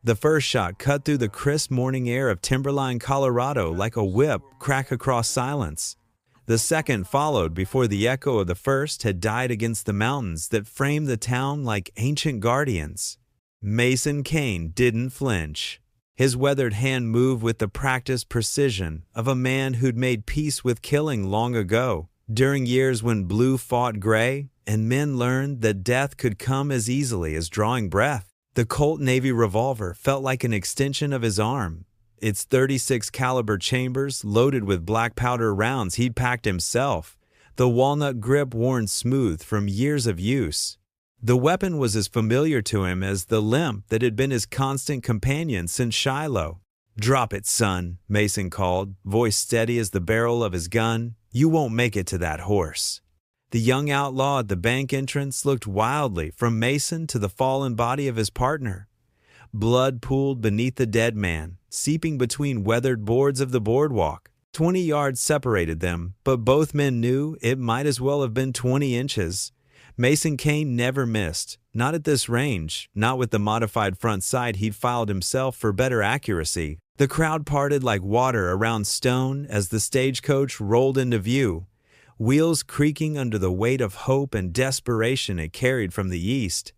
The first shot cut through the crisp morning air of Timberline, Colorado like a whip crack across silence. The second followed before the echo of the first had died against the mountains that framed the town like ancient guardians. Mason Kane didn't flinch. His weathered hand moved with the practiced precision of a man who'd made peace with killing long ago, during years when blue fought gray and men learned that death could come as easily as drawing breath. The Colt Navy revolver felt like an extension of his arm, its .36 caliber chambers loaded with black powder rounds he'd packed himself, the walnut grip worn smooth from years of use. The weapon was as familiar to him as the limp that had been his constant companion since Shiloh. "Drop it, son," Mason called, voice steady as the barrel of his gun. "You won't make it to that horse." The young outlaw at the bank entrance looked wildly from Mason to the fallen body of his partner. Blood pooled beneath the dead man, seeping between weathered boards of the boardwalk. 20 yards separated them, but both men knew it might as well have been 20 inches. Mason Kane never missed, not at this range, not with the modified front sight he'd filed himself for better accuracy. The crowd parted like water around Stone as the stagecoach rolled into view, wheels creaking under the weight of hope and desperation it carried from the east.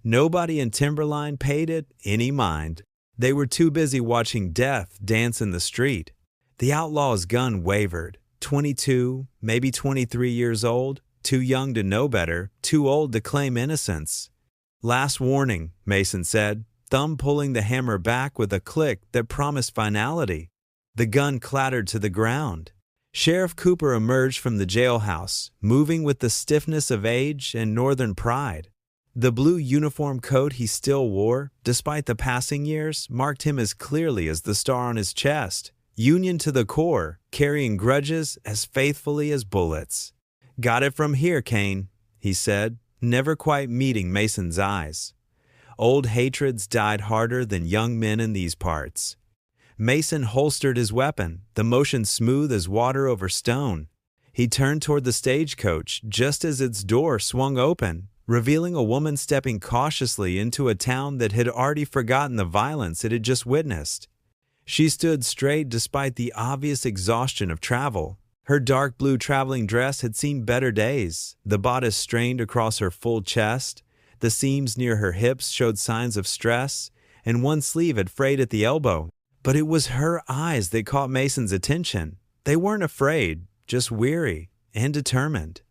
Nobody in Timberline paid it any mind. They were too busy watching death dance in the street. The outlaw's gun wavered. 22, maybe 23 years old, too young to know better, too old to claim innocence. "Last warning," Mason said, thumb pulling the hammer back with a click that promised finality. The gun clattered to the ground. Sheriff Cooper emerged from the jailhouse, moving with the stiffness of age and northern pride. The blue uniform coat he still wore, despite the passing years, marked him as clearly as the star on his chest. Union to the core, carrying grudges as faithfully as bullets. "Got it from here, Kane," he said, never quite meeting Mason's eyes. Old hatreds died harder than young men in these parts. Mason holstered his weapon, the motion smooth as water over stone. He turned toward the stagecoach just as its door swung open, revealing a woman stepping cautiously into a town that had already forgotten the violence it had just witnessed. She stood straight despite the obvious exhaustion of travel. Her dark blue traveling dress had seen better days, the bodice strained across her full chest, the seams near her hips showed signs of stress, and one sleeve had frayed at the elbow. But it was her eyes that caught Mason's attention. They weren't afraid, just weary and determined.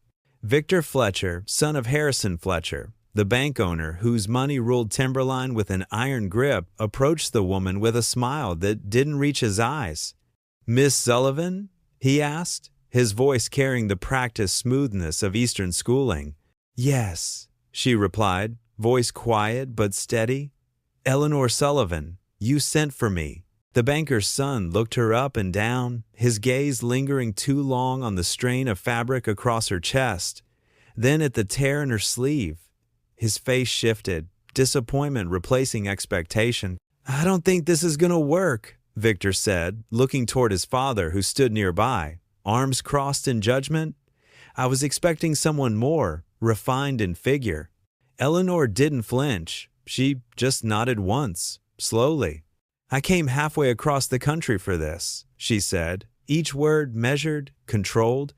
Victor Fletcher, son of Harrison Fletcher, the bank owner whose money ruled Timberline with an iron grip, approached the woman with a smile that didn't reach his eyes. "Miss Sullivan?" he asked, his voice carrying the practiced smoothness of Eastern schooling. "Yes," she replied, voice quiet but steady. "Eleanor Sullivan, you sent for me." The banker's son looked her up and down, his gaze lingering too long on the strain of fabric across her chest, then at the tear in her sleeve. His face shifted, disappointment replacing expectation. "I don't think this is going to work," Victor said, looking toward his father who stood nearby, arms crossed in judgment. "I was expecting someone more refined in figure." Eleanor didn't flinch. She just nodded once, slowly. "I came halfway across the country for this," she said, each word measured, controlled.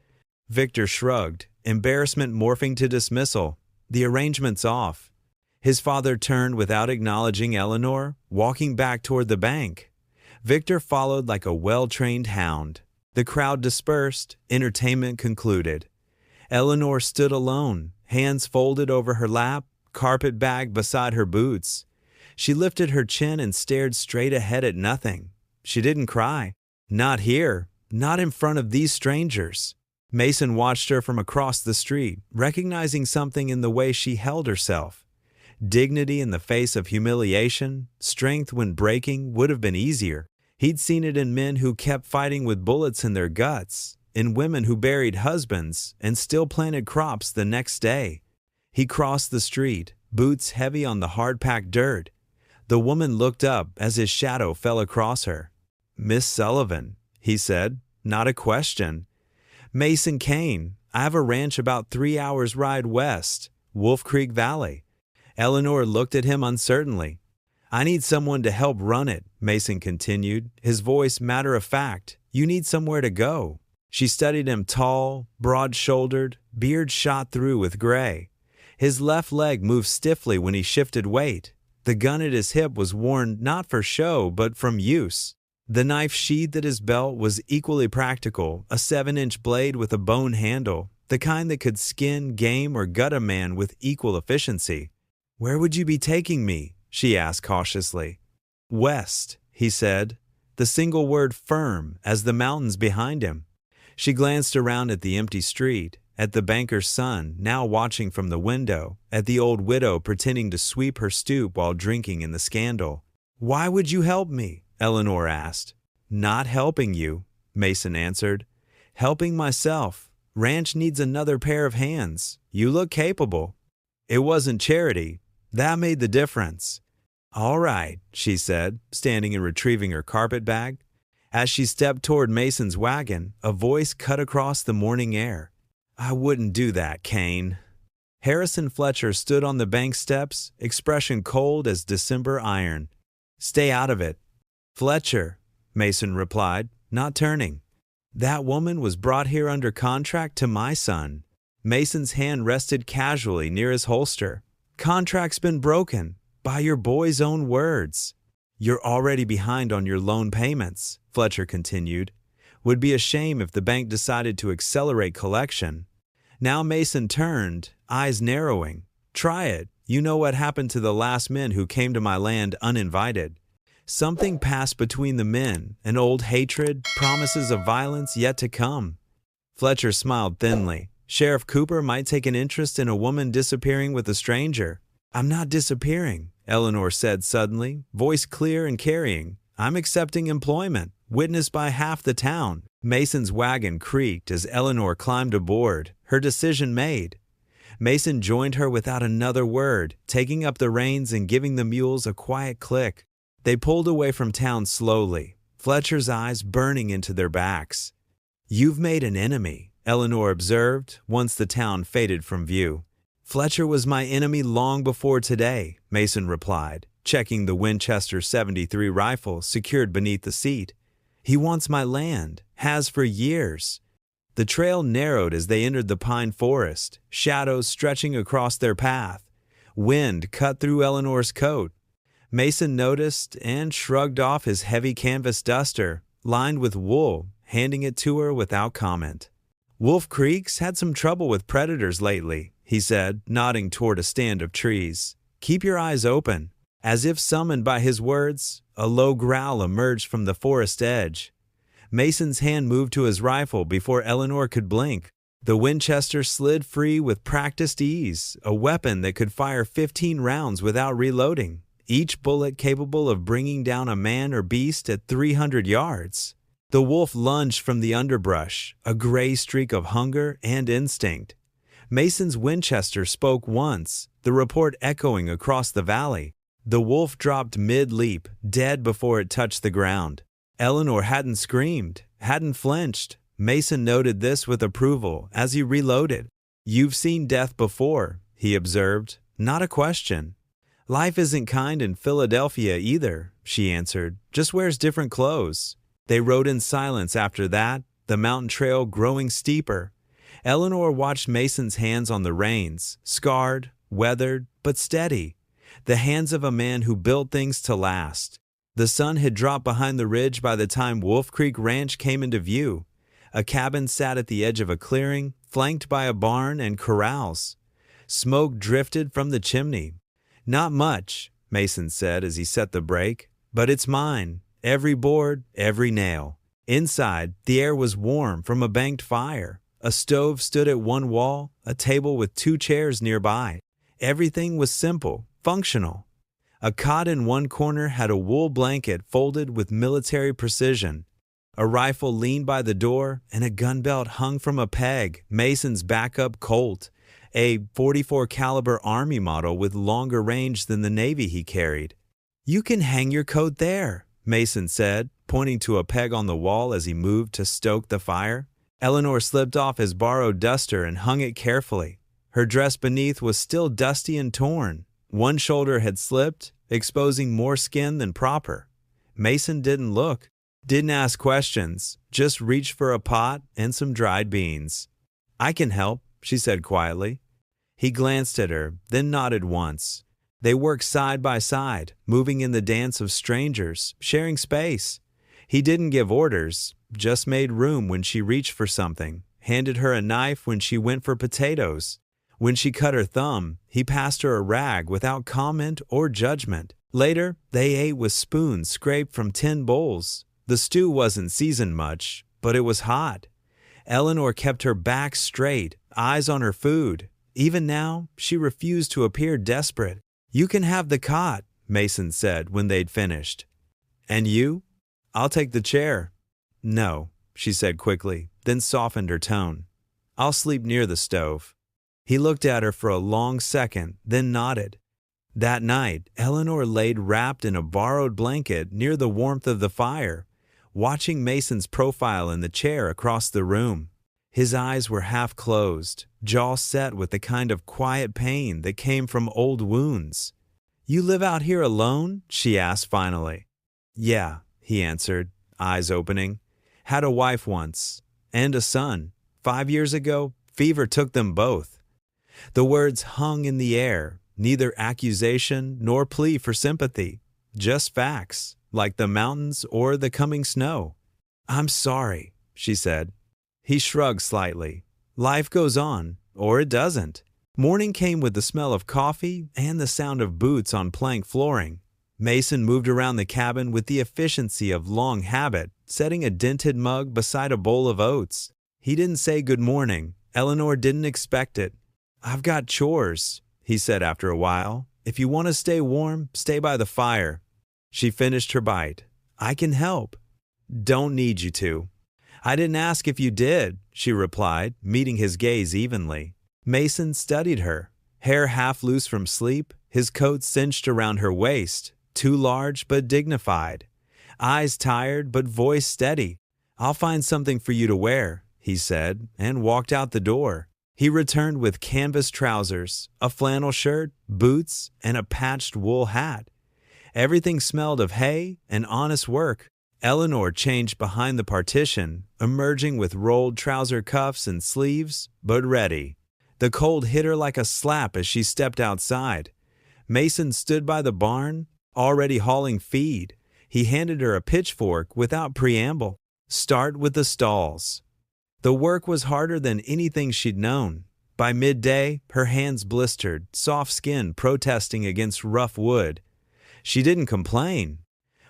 Victor shrugged, embarrassment morphing to dismissal. "The arrangement's off." His father turned without acknowledging Eleanor, walking back toward the bank. Victor followed like a well-trained hound. The crowd dispersed, entertainment concluded. Eleanor stood alone, hands folded over her lap, carpet bag beside her boots. She lifted her chin and stared straight ahead at nothing. She didn't cry. Not here. Not in front of these strangers. Mason watched her from across the street, recognizing something in the way she held herself. Dignity in the face of humiliation, strength when breaking would have been easier. He'd seen it in men who kept fighting with bullets in their guts, in women who buried husbands and still planted crops the next day. He crossed the street, boots heavy on the hard-packed dirt. The woman looked up as his shadow fell across her. "Miss Sullivan," he said, not a question. "Mason Kane. I have a ranch about 3 hours' ride west, Wolf Creek Valley." Eleanor looked at him uncertainly. I need someone to help run it, Mason continued, his voice matter of fact. You need somewhere to go. She studied him, tall, broad-shouldered, beard shot through with gray. His left leg moved stiffly when he shifted weight. The gun at his hip was worn not for show but from use. The knife sheathed at his belt was equally practical, a 7-inch blade with a bone handle, the kind that could skin, game, or gut a man with equal efficiency. "Where would you be taking me?" she asked cautiously. "West," he said, the single word firm as the mountains behind him. She glanced around at the empty street, at the banker's son now watching from the window, at the old widow pretending to sweep her stoop while drinking in the scandal. "Why would you help me?" Eleanor asked. "Not helping you," Mason answered. "Helping myself. Ranch needs another pair of hands. You look capable." It wasn't charity. That made the difference. "All right," she said, standing and retrieving her carpet bag. As she stepped toward Mason's wagon, a voice cut across the morning air. "I wouldn't do that, Kane." Harrison Fletcher stood on the bank steps, expression cold as December iron. "Stay out of it." "Fletcher," Mason replied, not turning. "That woman was brought here under contract to my son." Mason's hand rested casually near his holster. "Contract's been broken, by your boy's own words." "You're already behind on your loan payments," Fletcher continued. "Would be a shame if the bank decided to accelerate collection." Now Mason turned, eyes narrowing. "Try it. You know what happened to the last men who came to my land uninvited. Something passed between the men, an old hatred, promises of violence yet to come." Fletcher smiled thinly. "Sheriff Cooper might take an interest in a woman disappearing with a stranger." "I'm not disappearing," Eleanor said suddenly, voice clear and carrying. "I'm accepting employment, witnessed by half the town." Mason's wagon creaked as Eleanor climbed aboard, her decision made. Mason joined her without another word, taking up the reins and giving the mules a quiet click. They pulled away from town slowly, Fletcher's eyes burning into their backs. "You've made an enemy," Eleanor observed, once the town faded from view. "Fletcher was my enemy long before today," Mason replied, checking the Winchester .73 rifle secured beneath the seat. "He wants my land, has for years." The trail narrowed as they entered the pine forest, shadows stretching across their path. Wind cut through Eleanor's coat. Mason noticed and shrugged off his heavy canvas duster, lined with wool, handing it to her without comment. "Wolf Creek's had some trouble with predators lately," he said, nodding toward a stand of trees. "Keep your eyes open." As if summoned by his words, a low growl emerged from the forest edge. Mason's hand moved to his rifle before Eleanor could blink. The Winchester slid free with practiced ease, a weapon that could fire 15 rounds without reloading, each bullet capable of bringing down a man or beast at 300 yards. The wolf lunged from the underbrush, a gray streak of hunger and instinct. Mason's Winchester spoke once, the report echoing across the valley. The wolf dropped mid-leap, dead before it touched the ground. Eleanor hadn't screamed, hadn't flinched. Mason noted this with approval as he reloaded. "You've seen death before," he observed. "Not a question." "Life isn't kind in Philadelphia either," she answered. "Just wears different clothes." They rode in silence after that, the mountain trail growing steeper. Eleanor watched Mason's hands on the reins, scarred, weathered, but steady. The hands of a man who built things to last. The sun had dropped behind the ridge by the time Wolf Creek Ranch came into view. A cabin sat at the edge of a clearing, flanked by a barn and corrals. Smoke drifted from the chimney. "Not much," Mason said as he set the brake, "but it's mine. Every board, every nail." Inside, the air was warm from a banked fire. A stove stood at one wall, a table with 2 chairs nearby. Everything was simple, functional. A cot in one corner had a wool blanket folded with military precision. A rifle leaned by the door, and a gun belt hung from a peg, Mason's backup Colt, a .44 caliber Army model with longer range than the Navy he carried. "You can hang your coat there," Mason said, pointing to a peg on the wall as he moved to stoke the fire. Eleanor slipped off his borrowed duster and hung it carefully. Her dress beneath was still dusty and torn. One shoulder had slipped, exposing more skin than proper. Mason didn't look, didn't ask questions, just reached for a pot and some dried beans. "I can help," she said quietly. He glanced at her, then nodded once. They worked side by side, moving in the dance of strangers, sharing space. He didn't give orders, just made room when she reached for something, handed her a knife when she went for potatoes. When she cut her thumb, he passed her a rag without comment or judgment. Later, they ate with spoons scraped from tin bowls. The stew wasn't seasoned much, but it was hot. Eleanor kept her back straight, eyes on her food. Even now, she refused to appear desperate. "You can have the cot," Mason said when they'd finished. "And you?" "I'll take the chair." "No," she said quickly, then softened her tone. "I'll sleep near the stove." He looked at her for a long second, then nodded. That night, Eleanor laid wrapped in a borrowed blanket near the warmth of the fire, watching Mason's profile in the chair across the room. His eyes were half closed, jaw set with the kind of quiet pain that came from old wounds. "You live out here alone?" she asked finally. "Yeah," he answered, eyes opening. "Had a wife once, and a son. 5 years ago, fever took them both." The words hung in the air, neither accusation nor plea for sympathy, just facts, like the mountains or the coming snow. "I'm sorry," she said. He shrugged slightly. Life goes on, or it doesn't. Morning came with the smell of coffee and the sound of boots on plank flooring. Mason moved around the cabin with the efficiency of long habit, setting a dented mug beside a bowl of oats. He didn't say good morning. Eleanor didn't expect it. "I've got chores," he said after a while. "If you want to stay warm, stay by the fire." She finished her bite. "I can help." "Don't need you to." "I didn't ask if you did," she replied, meeting his gaze evenly. Mason studied her, hair half loose from sleep, his coat cinched around her waist, too large but dignified. Eyes tired but voice steady. "I'll find something for you to wear," he said, and walked out the door. He returned with canvas trousers, a flannel shirt, boots, and a patched wool hat. Everything smelled of hay and honest work. Eleanor changed behind the partition, emerging with rolled trouser cuffs and sleeves, but ready. The cold hit her like a slap as she stepped outside. Mason stood by the barn, already hauling feed. He handed her a pitchfork without preamble. "Start with the stalls." The work was harder than anything she'd known. By midday, her hands blistered, soft skin protesting against rough wood. She didn't complain.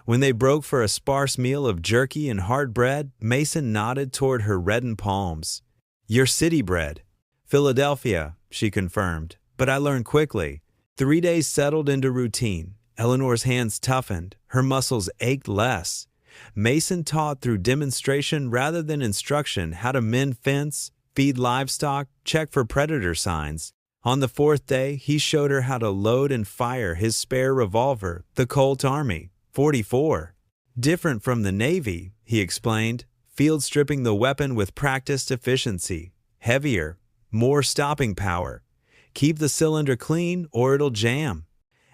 When they broke for a sparse meal of jerky and hard bread, Mason nodded toward her reddened palms. "Your city bread." "Philadelphia," she confirmed, but I learned quickly. 3 days settled into routine. Eleanor's hands toughened, her muscles ached less. Mason taught through demonstration rather than instruction how to mend fence, feed livestock, check for predator signs. On the 4th day, he showed her how to load and fire his spare revolver, the Colt Army .44. "Different from the Navy," he explained, field stripping the weapon with practiced efficiency. "Heavier, more stopping power. Keep the cylinder clean or it'll jam."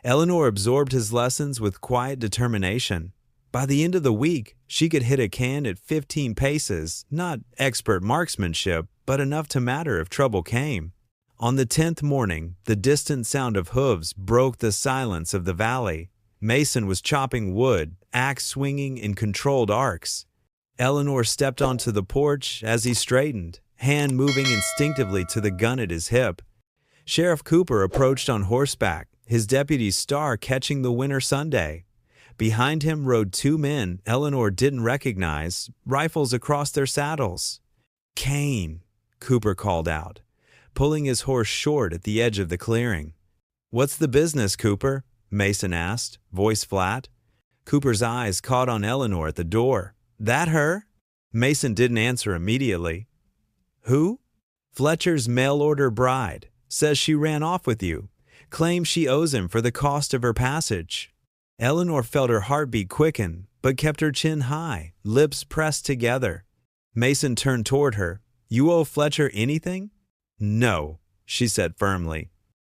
Eleanor absorbed his lessons with quiet determination. By the end of the week, she could hit a can at 15 paces, not expert marksmanship, but enough to matter if trouble came. On the 10th morning, the distant sound of hooves broke the silence of the valley. Mason was chopping wood, axe swinging in controlled arcs. Eleanor stepped onto the porch as he straightened, hand moving instinctively to the gun at his hip. Sheriff Cooper approached on horseback, his deputy's star catching the winter Sunday. Behind him rode 2 men Eleanor didn't recognize, rifles across their saddles. "Kane," Cooper called out, pulling his horse short at the edge of the clearing. "What's the business, Cooper?" Mason asked, voice flat. Cooper's eyes caught on Eleanor at the door. "That her?" Mason didn't answer immediately. "Who?" "Fletcher's mail-order bride. Says she ran off with you. Claims she owes him for the cost of her passage." Eleanor felt her heartbeat quicken, but kept her chin high, lips pressed together. Mason turned toward her. "You owe Fletcher anything?" "No," she said firmly.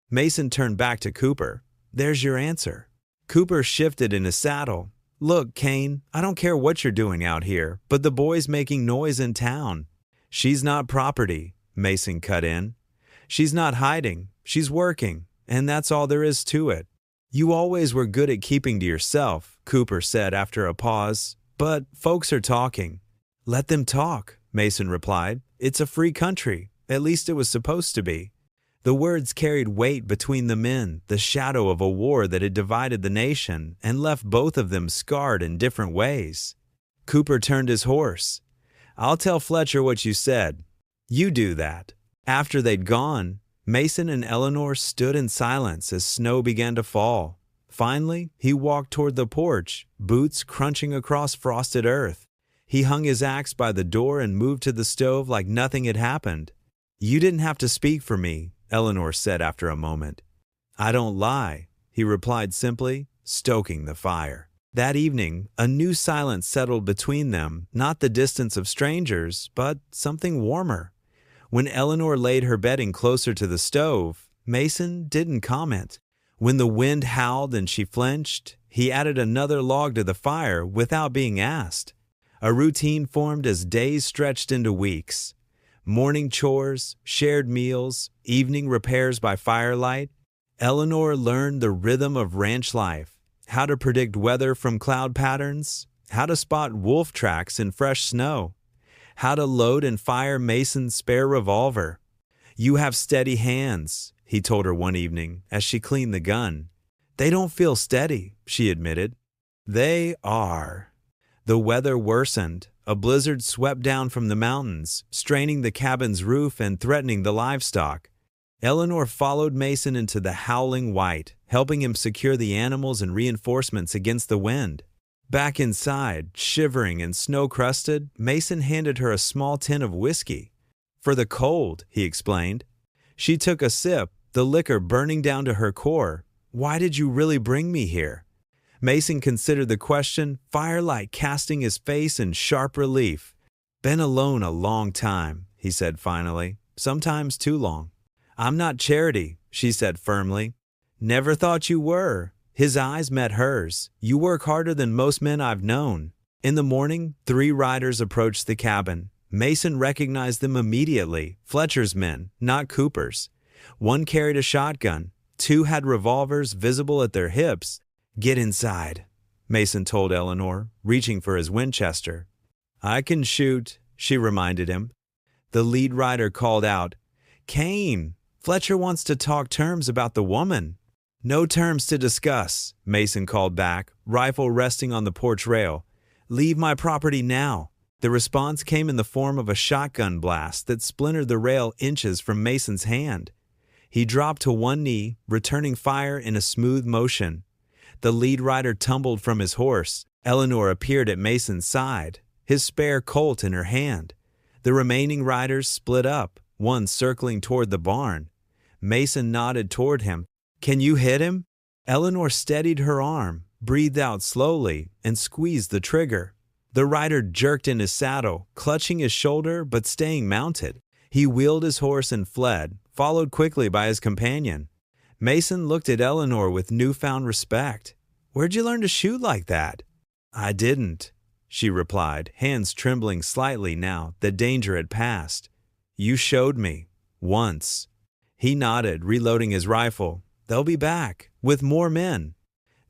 Mason turned back to Cooper. "There's your answer." Cooper shifted in his saddle. "Look, Kane, I don't care what you're doing out here, but the boy's making noise in town." "She's not property," Mason cut in. "She's not hiding, she's working, and that's all there is to it." "You always were good at keeping to yourself," Cooper said after a pause, "but folks are talking." "Let them talk," Mason replied. "It's a free country, at least it was supposed to be." The words carried weight between the men, the shadow of a war that had divided the nation and left both of them scarred in different ways. Cooper turned his horse. "I'll tell Fletcher what you said." "You do that." After they'd gone, Mason and Eleanor stood in silence as snow began to fall. Finally, he walked toward the porch, boots crunching across frosted earth. He hung his axe by the door and moved to the stove like nothing had happened. "You didn't have to speak for me," Eleanor said after a moment. "I don't lie," he replied simply, stoking the fire. That evening, a new silence settled between them, not the distance of strangers, but something warmer. When Eleanor laid her bedding closer to the stove, Mason didn't comment. When the wind howled and she flinched, he added another log to the fire without being asked. A routine formed as days stretched into weeks. Morning chores, shared meals, evening repairs by firelight. Eleanor learned the rhythm of ranch life, how to predict weather from cloud patterns, how to spot wolf tracks in fresh snow, how to load and fire Mason's spare revolver. "You have steady hands," he told her one evening as she cleaned the gun. "They don't feel steady," she admitted. "They are." The weather worsened. A blizzard swept down from the mountains, straining the cabin's roof and threatening the livestock. Eleanor followed Mason into the howling white, helping him secure the animals and reinforcements against the wind. Back inside, shivering and snow-crusted, Mason handed her a small tin of whiskey. "For the cold," he explained. She took a sip, the liquor burning down to her core. "Why did you really bring me here?" Mason considered the question, firelight casting his face in sharp relief. "Been alone a long time," he said finally. "Sometimes too long." "I'm not Charity," she said firmly. "Never thought you were." His eyes met hers. "You work harder than most men I've known." In the morning, 3 riders approached the cabin. Mason recognized them immediately, Fletcher's men, not Cooper's. One carried a shotgun. 2 had revolvers visible at their hips. "Get inside," Mason told Eleanor, reaching for his Winchester. "I can shoot," she reminded him. The lead rider called out, "Kane, Fletcher wants to talk terms about the woman." "No terms to discuss," Mason called back, rifle resting on the porch rail. "Leave my property now." The response came in the form of a shotgun blast that splintered the rail inches from Mason's hand. He dropped to one knee, returning fire in a smooth motion. The lead rider tumbled from his horse. Eleanor appeared at Mason's side, his spare Colt in her hand. The remaining riders split up, one circling toward the barn. Mason nodded toward him. "Can you hit him?" Eleanor steadied her arm, breathed out slowly, and squeezed the trigger. The rider jerked in his saddle, clutching his shoulder but staying mounted. He wheeled his horse and fled, followed quickly by his companion. Mason looked at Eleanor with newfound respect. "Where'd you learn to shoot like that?" "I didn't," she replied, hands trembling slightly now that danger had passed. "You showed me. Once." He nodded, reloading his rifle. "They'll be back, with more men."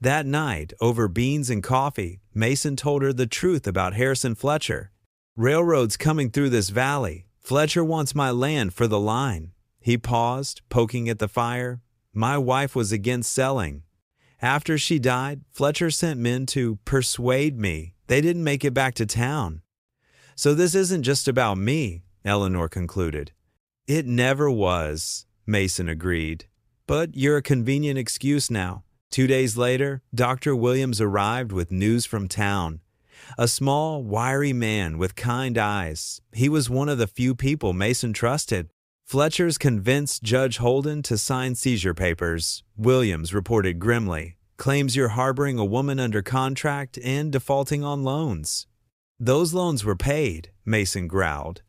That night, over beans and coffee, Mason told her the truth about Harrison Fletcher. "Railroad's coming through this valley. Fletcher wants my land for the line." He paused, poking at the fire. "My wife was against selling. After she died, Fletcher sent men to persuade me. They didn't make it back to town." "So this isn't just about me," Eleanor concluded. "It never was," Mason agreed. "But you're a convenient excuse now." 2 days later, Dr. Williams arrived with news from town. A small, wiry man with kind eyes. He was one of the few people Mason trusted. "Fletcher's convinced Judge Holden to sign seizure papers," Williams reported grimly. "Claims you're harboring a woman under contract and defaulting on loans." "Those loans were paid," Mason growled.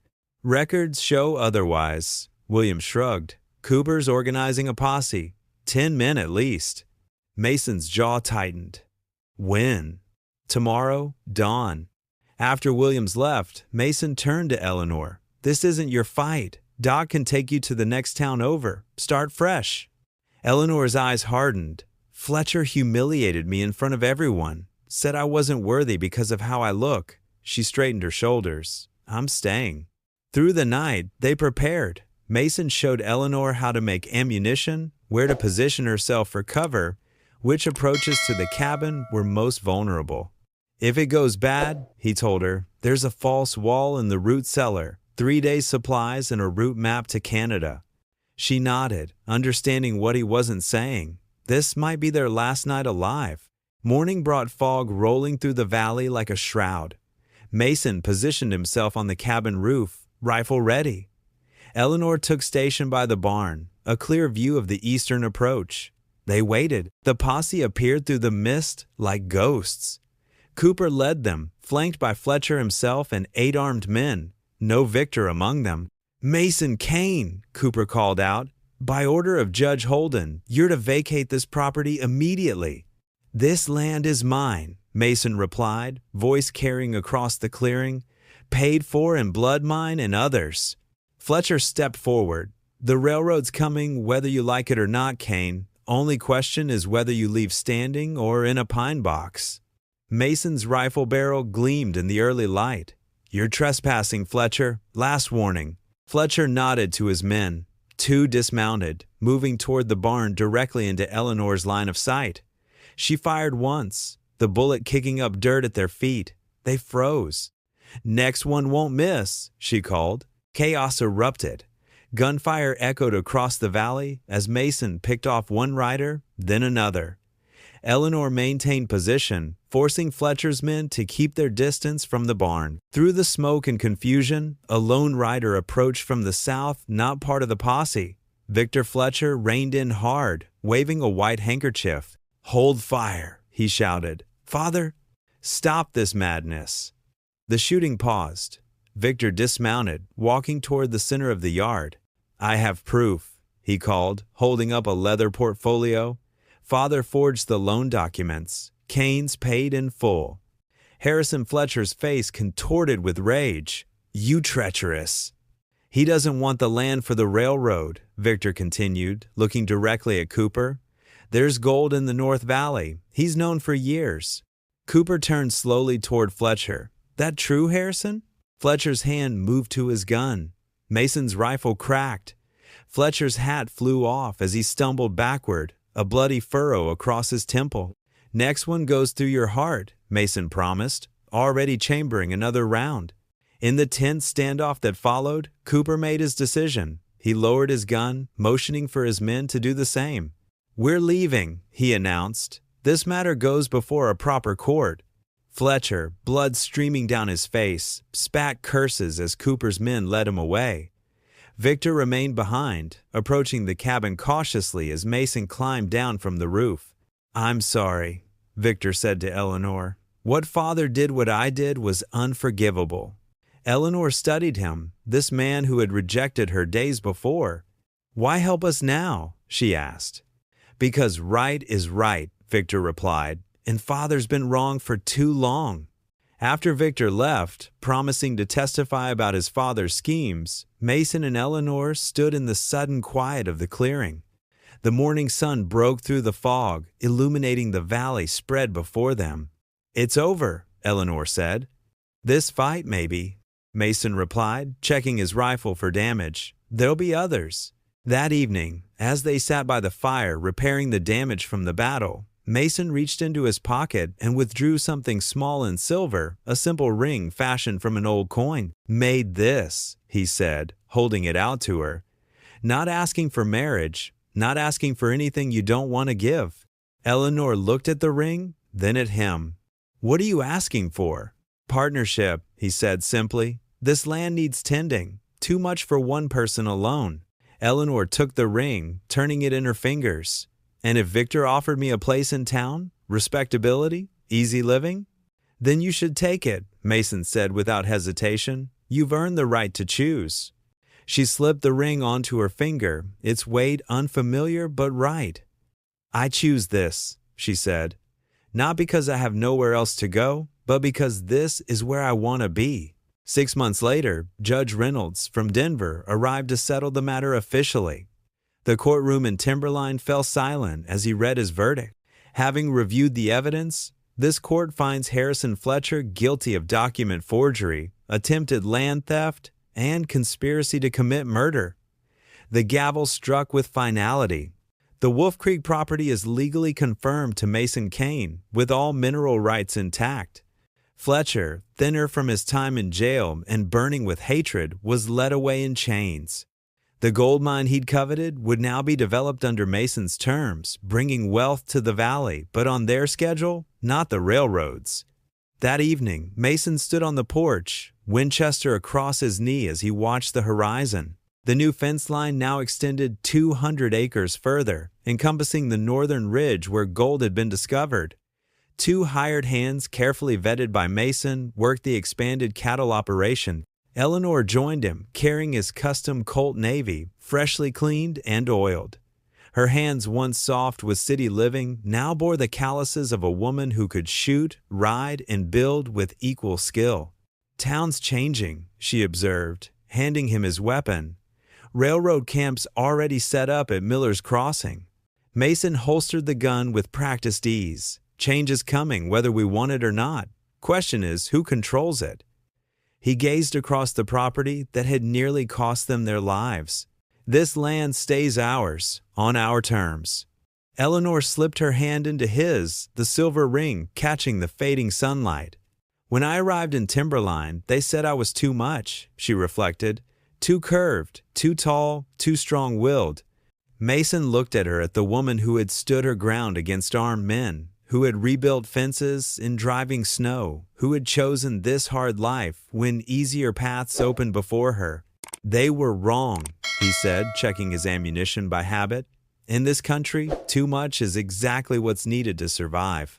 "Records show otherwise." Williams shrugged. "Cooper's organizing a posse. 10 men at least." Mason's jaw tightened. When? Tomorrow, dawn. After Williams left, Mason turned to Eleanor. This isn't your fight. Doc can take you to the next town over. Start fresh. Eleanor's eyes hardened. Fletcher humiliated me in front of everyone. Said I wasn't worthy because of how I look. She straightened her shoulders. I'm staying. Through the night, they prepared. Mason showed Eleanor how to make ammunition, where to position herself for cover, which approaches to the cabin were most vulnerable. If it goes bad, he told her, there's a false wall in the root cellar, 3 days' supplies and a route map to Canada. She nodded, understanding what he wasn't saying. This might be their last night alive. Morning brought fog rolling through the valley like a shroud. Mason positioned himself on the cabin roof, rifle ready. Eleanor took station by the barn, a clear view of the eastern approach. They waited. The posse appeared through the mist like ghosts. Cooper led them, flanked by Fletcher himself and 8 armed men. No victor among them. Mason Kane, Cooper called out. By order of Judge Holden, you're to vacate this property immediately. This land is mine, Mason replied, voice carrying across the clearing. Paid for in blood mine and others. Fletcher stepped forward. The railroad's coming whether you like it or not, Kane. Only question is whether you leave standing or in a pine box. Mason's rifle barrel gleamed in the early light. You're trespassing, Fletcher. Last warning. Fletcher nodded to his men. 2 dismounted, moving toward the barn directly into Eleanor's line of sight. She fired once, the bullet kicking up dirt at their feet. They froze. Next one won't miss, she called. Chaos erupted. Gunfire echoed across the valley as Mason picked off one rider, then another. Eleanor maintained position, forcing Fletcher's men to keep their distance from the barn. Through the smoke and confusion, a lone rider approached from the south, not part of the posse. Victor Fletcher reined in hard, waving a white handkerchief. Hold fire, he shouted. Father, stop this madness. The shooting paused. Victor dismounted, walking toward the center of the yard. I have proof, he called, holding up a leather portfolio. Father forged the loan documents. Kane's paid in full. Harrison Fletcher's face contorted with rage. You treacherous. He doesn't want the land for the railroad, Victor continued, looking directly at Cooper. There's gold in the North Valley. He's known for years. Cooper turned slowly toward Fletcher. That true, Harrison? Fletcher's hand moved to his gun. Mason's rifle cracked. Fletcher's hat flew off as he stumbled backward, a bloody furrow across his temple. Next one goes through your heart, Mason promised, already chambering another round. In the tense standoff that followed, Cooper made his decision. He lowered his gun, motioning for his men to do the same. We're leaving, he announced. This matter goes before a proper court. Fletcher, blood streaming down his face, spat curses as Cooper's men led him away. Victor remained behind, approaching the cabin cautiously as Mason climbed down from the roof. I'm sorry, Victor said to Eleanor. What father did what I did was unforgivable. Eleanor studied him, this man who had rejected her days before. Why help us now? She asked. Because right is right, Victor replied, and father's been wrong for too long. After Victor left, promising to testify about his father's schemes, Mason and Eleanor stood in the sudden quiet of the clearing. The morning sun broke through the fog, illuminating the valley spread before them. It's over, Eleanor said. This fight, maybe, Mason replied, checking his rifle for damage. There'll be others. That evening, as they sat by the fire repairing the damage from the battle, Mason reached into his pocket and withdrew something small in silver, a simple ring fashioned from an old coin. Made this, he said, holding it out to her. Not asking for marriage, not asking for anything you don't want to give. Eleanor looked at the ring, then at him. What are you asking for? Partnership, he said simply. This land needs tending, too much for one person alone. Eleanor took the ring, turning it in her fingers. And if Victor offered me a place in town, respectability, easy living, then you should take it, Mason said without hesitation. You've earned the right to choose. She slipped the ring onto her finger, its weight unfamiliar but right. I choose this, she said. Not because I have nowhere else to go, but because this is where I want to be. 6 months later, Judge Reynolds from Denver arrived to settle the matter officially. The courtroom in Timberline fell silent as he read his verdict. Having reviewed the evidence, this court finds Harrison Fletcher guilty of document forgery, attempted land theft, and conspiracy to commit murder. The gavel struck with finality. The Wolf Creek property is legally confirmed to Mason Kane, with all mineral rights intact. Fletcher, thinner from his time in jail and burning with hatred, was led away in chains. The gold mine he'd coveted would now be developed under Mason's terms, bringing wealth to the valley, but on their schedule, not the railroads. That evening, Mason stood on the porch, Winchester across his knee as he watched the horizon. The new fence line now extended 200 acres further, encompassing the northern ridge where gold had been discovered. 2 hired hands, carefully vetted by Mason, worked the expanded cattle operation. Eleanor joined him, carrying his custom Colt Navy, freshly cleaned and oiled. Her hands, once soft with city living, now bore the calluses of a woman who could shoot, ride, and build with equal skill. "Town's changing," she observed, handing him his weapon. "Railroad camps already set up at Miller's Crossing." Mason holstered the gun with practiced ease. "Change is coming, whether we want it or not. Question is, who controls it?" He gazed across the property that had nearly cost them their lives. "This land stays ours, on our terms." Eleanor slipped her hand into his, the silver ring catching the fading sunlight. "When I arrived in Timberline, they said I was too much," she reflected. "Too curved, too tall, too strong-willed." Mason looked at her, at the woman who had stood her ground against armed men, who had rebuilt fences in driving snow, who had chosen this hard life when easier paths opened before her. "They were wrong," he said, checking his ammunition by habit. "In this country, too much is exactly what's needed to survive."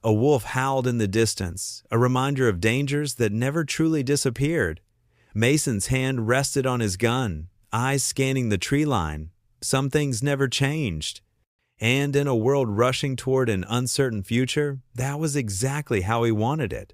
A wolf howled in the distance, a reminder of dangers that never truly disappeared. Mason's hand rested on his gun, eyes scanning the tree line. Some things never changed. And in a world rushing toward an uncertain future, that was exactly how he wanted it.